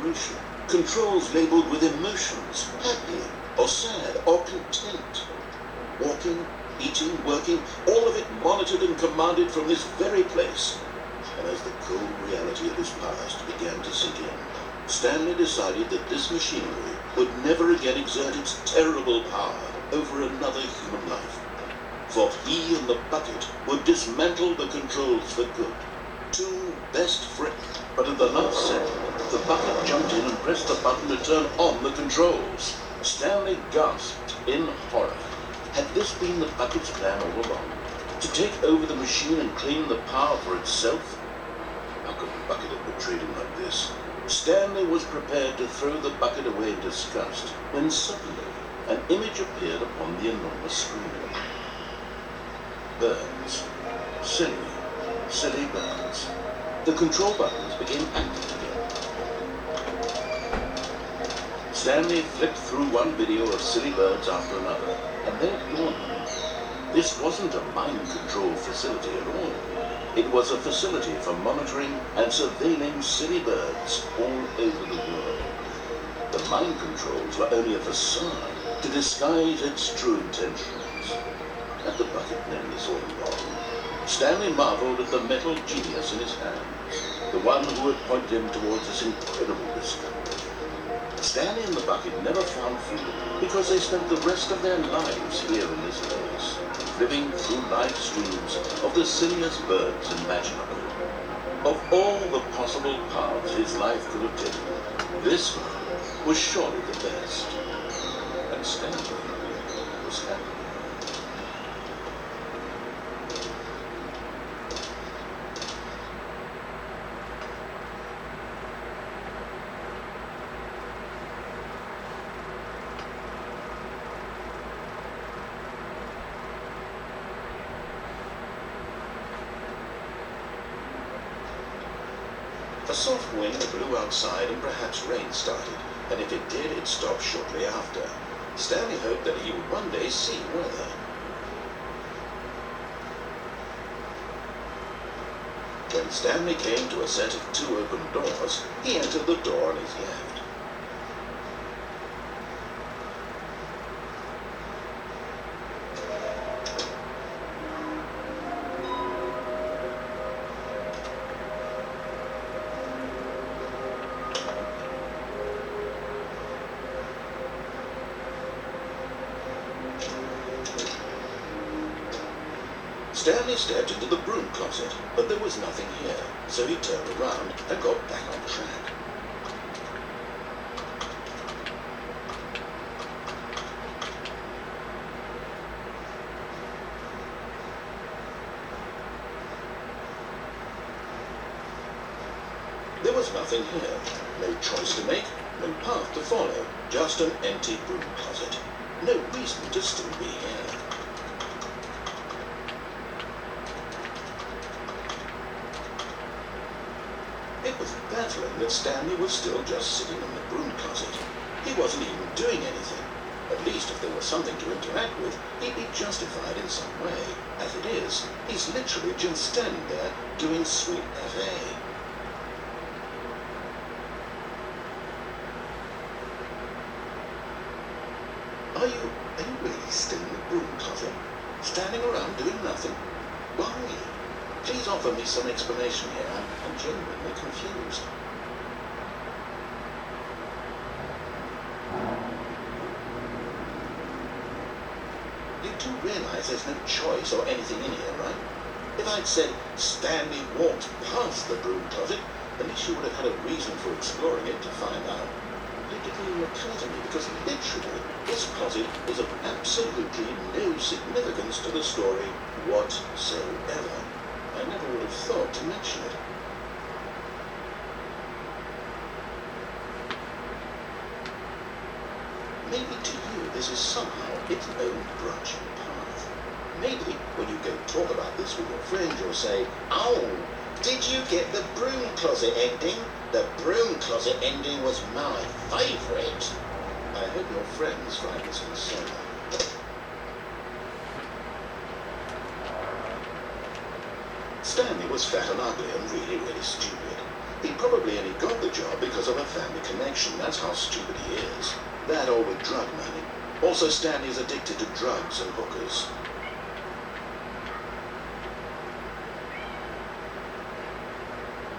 vibration. Controls labeled with emotions, happy or sad or content. Walking, eating, working, all of it monitored and commanded from this very place. And as the cold reality of his past began to sink in, Stanley decided that this machinery would never again exert its terrible power over another human life. For he and the bucket would dismantle the controls for good. Two best friends. But at the last second, the bucket jumped in and pressed the button to turn on the controls. Stanley gasped in horror. Had this been the bucket's plan all along? To take over the machine and claim the power for itself? How could the bucket have betrayed him like this? Stanley was prepared to throw the bucket away in disgust when suddenly an image appeared upon the enormous screen. Birds. Silly birds. The control buttons became active again. Stanley flipped through one video of silly birds after another, and then it dawned on him. This wasn't a mind control facility at all. It was a facility for monitoring and surveilling silly birds all over the world. The mind controls were only a facade to disguise its true intentions. Had the bucket known this all along? Stanley marveled at the metal genius in his hands, the one who had pointed him towards this incredible discovery. Stanley and the bucket never found freedom because they spent the rest of their lives here in this place, living through live streams of the silliest birds imaginable. Of all the possible paths his life could have taken, this one was surely the best. And Stanley was happy. A soft wind blew outside and perhaps rain started, and if it did, it stopped shortly after. Stanley hoped that he would one day see weather. When Stanley came to a set of two open doors, he entered the door on his left. Stanley stepped into the broom closet, but there was nothing here, so he turned around and got back on track. There was nothing here, no choice to make, no path to follow, just an empty broom closet. No reason to still be here. It was baffling that Stanley was still just sitting in the broom closet. He wasn't even doing anything. At least if there was something to interact with, he'd be justified in some way. As it is, he's literally just standing there doing sweet FA. Are you really still in the broom closet? Standing around doing nothing? Why? Please offer me some explanation here. I'm genuinely confused. You do realize there's no choice or anything in here, right? If I'd said Stanley walked past the broom closet, at least you would have had a reason for exploring it to find out. But it didn't even occur to me because literally this closet is of absolutely no significance to the story whatsoever. I never would have thought to mention it. Maybe to you this is somehow its own branching path. Maybe when you go talk about this with your friend you'll say, "Oh, did you get the broom closet ending? The broom closet ending was my favourite." I hope your friends find this consoling. Stanley was fat and ugly and really stupid. He probably only got the job because of a family connection. That's how stupid he is. That or with drug money. Also, Stanley's addicted to drugs and hookers.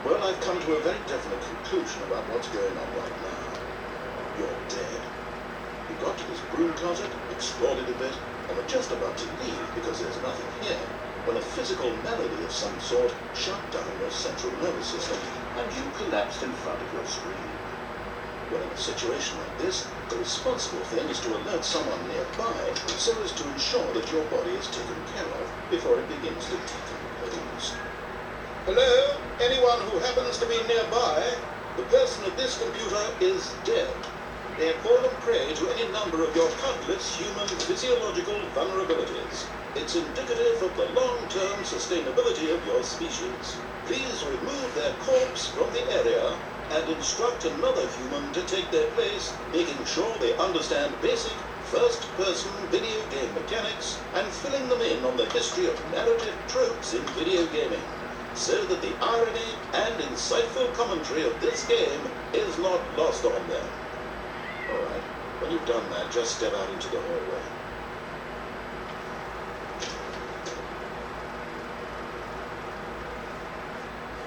Well, I've come to a very definite conclusion about what's going on right now. You're dead. We got to this broom closet, explored it a bit, and were just about to leave because there's nothing here, when a physical malady of some sort shut down your central nervous system, and you collapsed in front of your screen. Well, in a situation like this, the responsible thing is to alert someone nearby so as to ensure that your body is taken care of before it begins to decompose. Hello? Anyone who happens to be nearby? The person at this computer is dead. They have fallen prey to any number of your countless human physiological vulnerabilities. It's indicative of the long-term sustainability of your species. Please remove their corpse from the area and instruct another human to take their place, making sure they understand basic first-person video game mechanics and filling them in on the history of narrative tropes in video gaming, so that the irony and insightful commentary of this game is not lost on them. Alright, when you've done that, just step out into the hallway.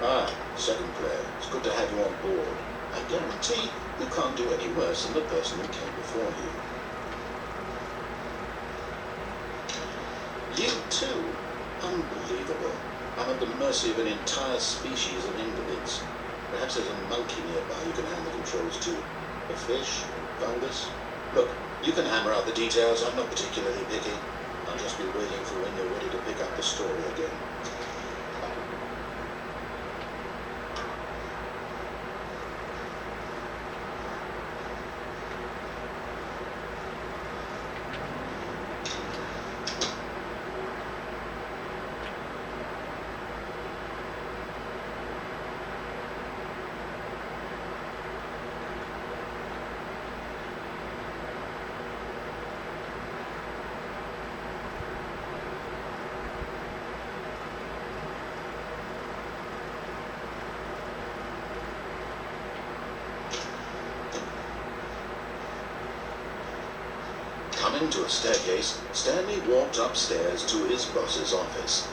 Ah, second player. It's good to have you on board. I guarantee you can't do any worse than the person who came before you. You too? Unbelievable. I'm at the mercy of an entire species of invalids. Perhaps there's a monkey nearby you can hand the controls to. A fish? Fungus? Look, you can hammer out the details. I'm not particularly picky. I'll just be waiting for when you're ready to pick up the story again. Coming to a staircase, Stanley walked upstairs to his boss's office.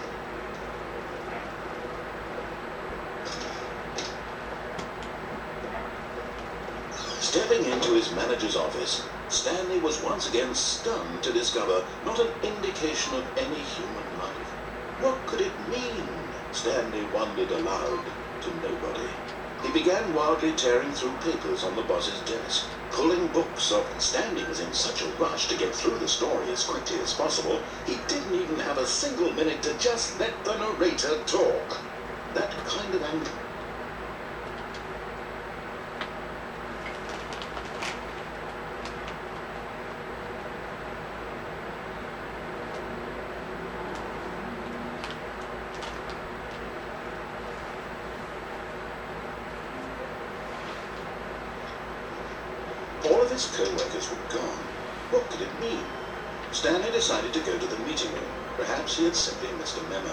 Stepping into his manager's office, Stanley was once again stunned to discover not an indication of any human life. What could it mean? Stanley wondered aloud to nobody. He began wildly tearing through papers on the boss's desk, pulling books off. Stanley was in such a rush to get through the story as quickly as possible, he didn't even have a single minute to just let the narrator talk. That kind of anger. All of his co-workers were gone. What could it mean? Stanley decided to go to the meeting room. Perhaps he had simply missed a memo.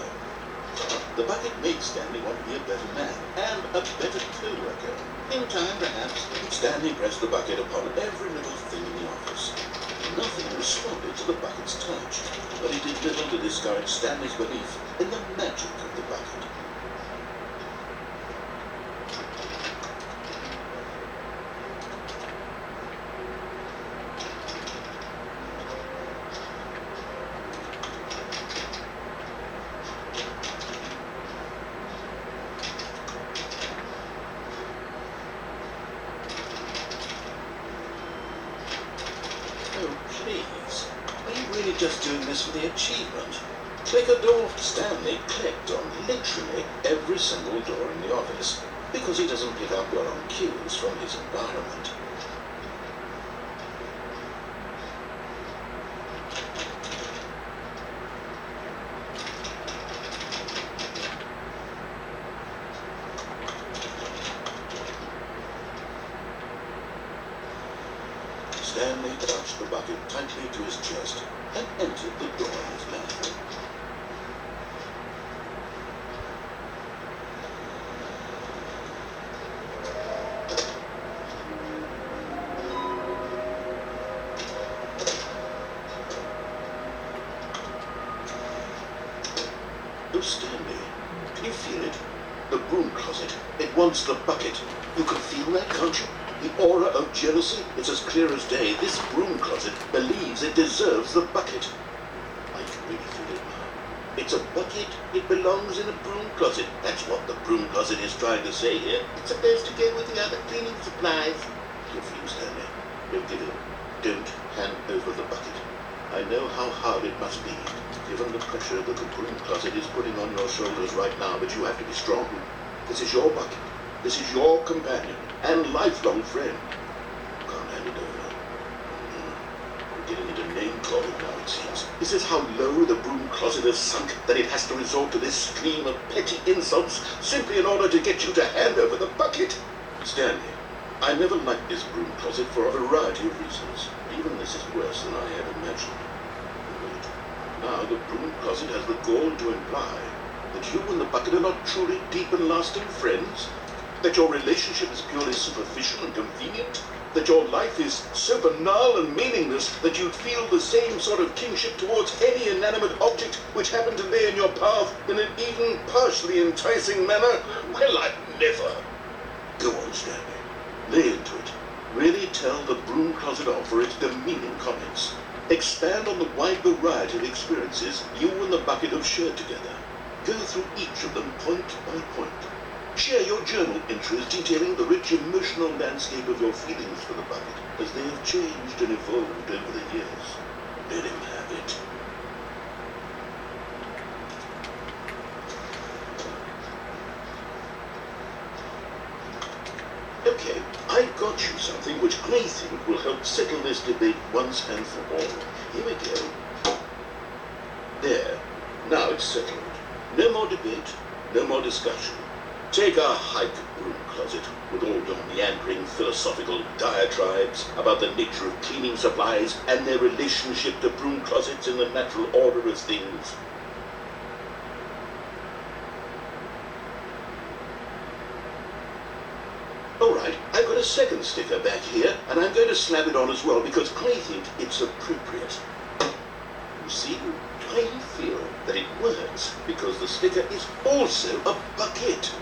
The bucket made Stanley want to be a better man and a better co-worker. In time, perhaps, Stanley pressed the bucket upon every little thing in the office. Nothing responded to the bucket's touch, but he did little to discourage Stanley's belief in the magic of the bucket. Oh, please. Are you really just doing this for the achievement? Click a door. Stanley clicked on literally every single door in the office because he doesn't pick up well on cues from his environment. Stanley clutched the bucket tightly to his chest and entered the door in his mouth. wants the bucket. You can feel that, can't you? The aura of jealousy, it's as clear as day. This broom closet believes it deserves the bucket. I can really feel it now. It's a bucket, it belongs in a broom closet. That's what the broom closet is trying to say here. It's supposed to go with the other cleaning supplies. Refuse, Stanley. Don't give in. Don't hand over the bucket. I know how hard it must be, given the pressure that the broom closet is putting on your shoulders right now, but you have to be strong. This is your bucket. This is your companion and lifelong friend. You can't hand it over. We're getting into name-calling now, it seems. This is how low the broom closet has sunk, that it has to resort to this stream of petty insults simply in order to get you to hand over the bucket. Stanley, I never liked this broom closet for a variety of reasons. Even this is worse than I had imagined. Wait, now the broom closet has the gall to imply that you and the bucket are not truly deep and lasting friends, that your relationship is purely superficial and convenient, that your life is so banal and meaningless that you'd feel the same sort of kinship towards any inanimate object which happened to lay in your path in an even partially enticing manner. Well, I'd never. Go on, Stanley. Lay into it. Really tell the broom closet off for its demeaning comments. Expand on the wide variety of experiences you and the bucket have shared together. Go through each of them point by point. Share your journal entries detailing the rich emotional landscape of your feelings for the bucket as they have changed and evolved over the years. Let him have it. Okay, I've got you something which I think will help settle this debate once and for all. Here we go. There. Now it's settled. No more debate, no more discussion. Take a hike, broom closet, with all your meandering philosophical diatribes about the nature of cleaning supplies and their relationship to broom closets in the natural order of things. Alright, I've got a second sticker back here, and I'm going to slap it on as well because I think it's appropriate. You see, I feel that it works because the sticker is also a bucket.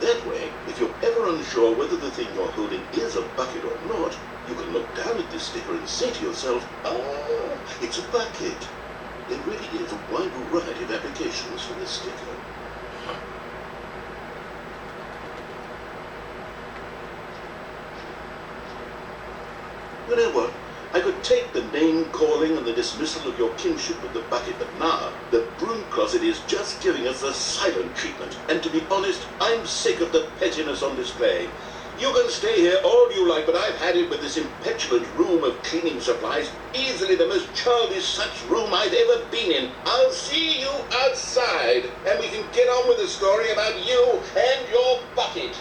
That way, if you're ever unsure whether the thing you're holding is a bucket or not, you can look down at this sticker and say to yourself, ah, it's a bucket. There really is a wide variety of applications for this sticker. You know what? I could take the name-calling and the dismissal of your kinship with the bucket, but now the broom closet is just giving us the silent treatment. And to be honest, I'm sick of the pettiness on display. You can stay here all you like, but I've had it with this impetulant room of cleaning supplies. Easily the most childish such room I've ever been in. I'll see you outside, and we can get on with the story about you and your bucket.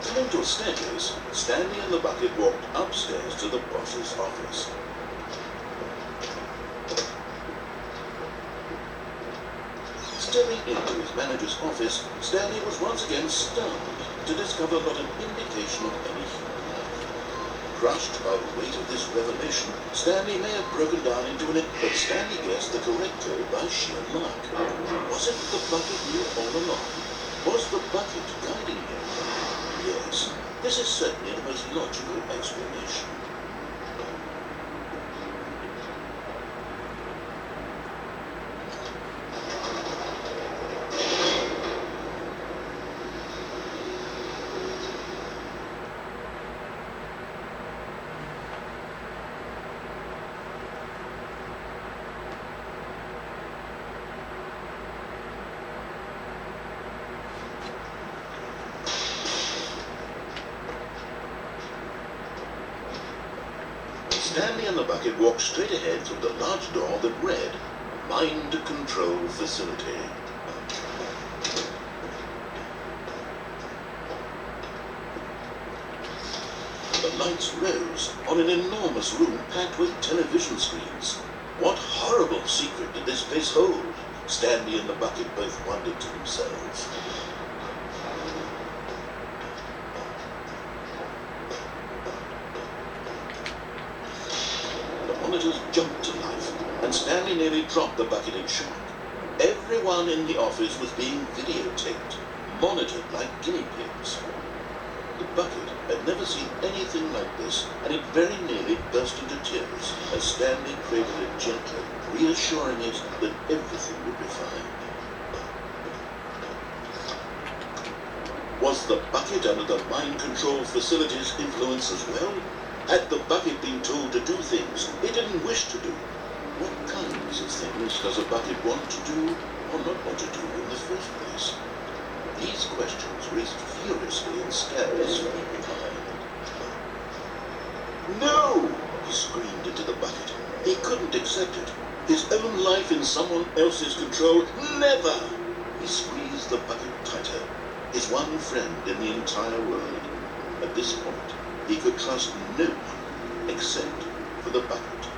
Coming to a staircase, Stanley and the bucket walked upstairs to the boss's office. Stepping into his manager's office, Stanley was once again stunned to discover not an indication of any human life. Crushed by the weight of this revelation, Stanley may have broken down into an but Stanley guessed the correct code by sheer luck. Was it the bucket knew all along? Was the bucket guiding him? Yes, this is certainly the most logical explanation. Stanley and the bucket walked straight ahead through the large door that read, Mind Control Facility. The lights rose on an enormous room packed with television screens. What horrible secret did this place hold? Stanley and the bucket both wondered to themselves. The monitors jumped to life, and Stanley nearly dropped the bucket in shock. Everyone in the office was being videotaped, monitored like guinea pigs. The bucket had never seen anything like this, and it very nearly burst into tears as Stanley cradled it gently, reassuring it that everything would be fine. Was the bucket under the mind control facility's influence as well? Had the bucket been told to do things it didn't wish to do? What kinds of things does a bucket want to do or not want to do in the first place? These questions raced furiously in Stanley's mind. No! He screamed into the bucket. He couldn't accept it. His own life in someone else's control, never! He squeezed the bucket tighter. His one friend in the entire world. At this point, he could trust no one except for the bucket.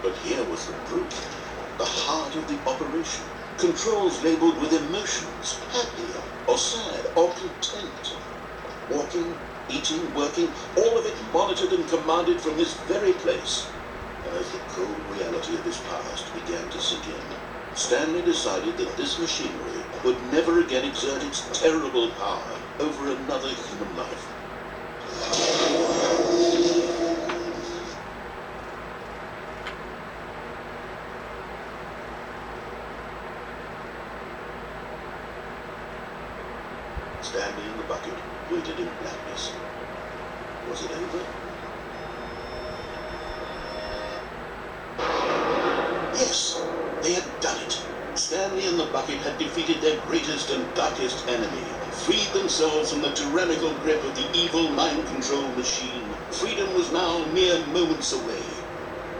But here was the proof. The heart of the operation. Controls labeled with emotions, happy or sad or content. Walking, eating, working, all of it monitored and commanded from this very place. And as the cold reality of his past began to sink in, Stanley decided that this machinery would never again exert its terrible power over another human life. Stanley and the bucket waited in blackness. Was it over? Yes, they had done it. Stanley and the bucket had defeated their greatest and darkest enemy, freed themselves from the tyrannical grip of the evil mind control machine. Freedom was now mere moments away.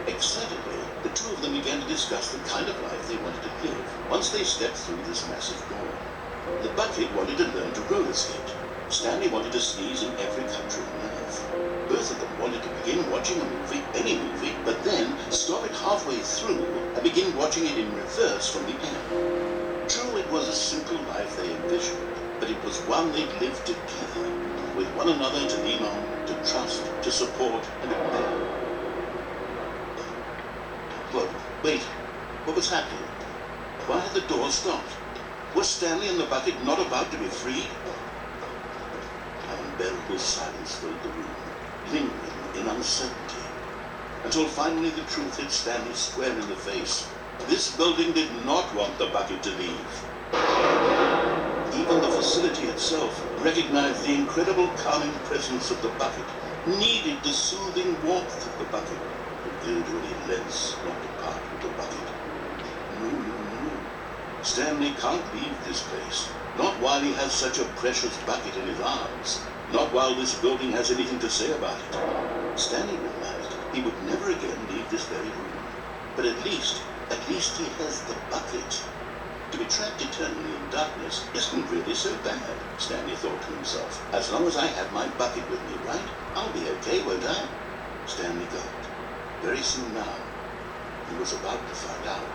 Excitedly, the two of them began to discuss the kind of life they wanted to live once they stepped through this massive door. The bucket wanted to learn to roller skate. Stanley wanted to sneeze in every country on earth. Both of them wanted to begin watching a movie, any movie, but then stop it halfway through and begin watching it in reverse from the end. True, it was a simple life they envisioned, but it was one they'd lived together, with one another to lean on, to trust, to support, and obey. Wait, what was happening? Why had the door stopped? Was Stanley and the bucket not about to be freed? An unbearable silence filled the room, lingering in uncertainty, until finally the truth hit Stanley square in the face. This building did not want the bucket to leave. Even the facility itself recognized the incredible calming presence of the bucket, needed the soothing warmth of the bucket, would go to any lengths not to part with the bucket. No. Stanley can't leave this place, not while he has such a precious bucket in his arms, not while this building has anything to say about it. Stanley realized he would never again leave this very room. But at least he has the bucket. To be trapped eternally in darkness isn't really so bad, Stanley thought to himself. As long as I have my bucket with me, right? I'll be okay, won't I? Stanley gulped. Very soon now, he was about to find out.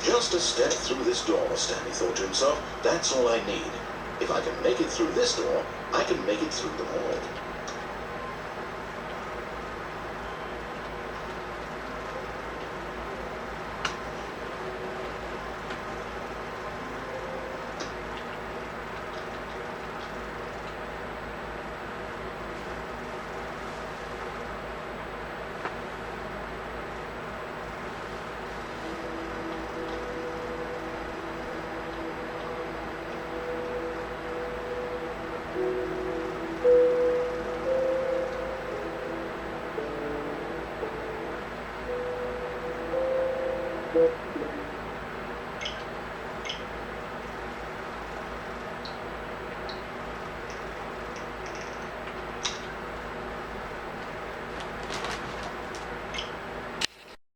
Just a step through this door, Stanley thought to himself. That's all I need. If I can make it through this door, I can make it through them all. you.